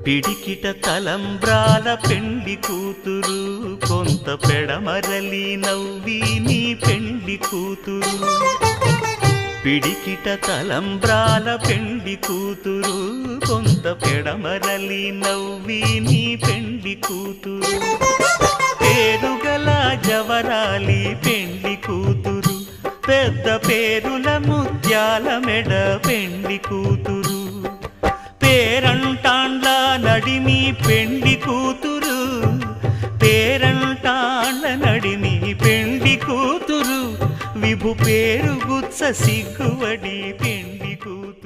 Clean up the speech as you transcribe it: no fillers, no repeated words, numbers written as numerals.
పిడికిట తలంబ్రాల పెండ్లి కూతురు కొంత పెడమరలి నవ్వి నీ పెండ్లి కూతురు పిడికిట తలంబ్రాల పెండ్లి కూతురు కొంత పెడమరలి నవ్వి నీ పెండ్లి కూతురు పేరుగల జవరాలి పెండ్లి కూతురు పెద్ద పేరుల ముత్యాల మెడ పెండ్లి కూతురు పేరంటాండ్ల నడిమి పెండ్లి కూతురు పేరంటాండ్ల నడిమి పెండ్లి కూతురు విభు పేరు గుత్స సిగ్గువడి పెండ్లి కూతురు।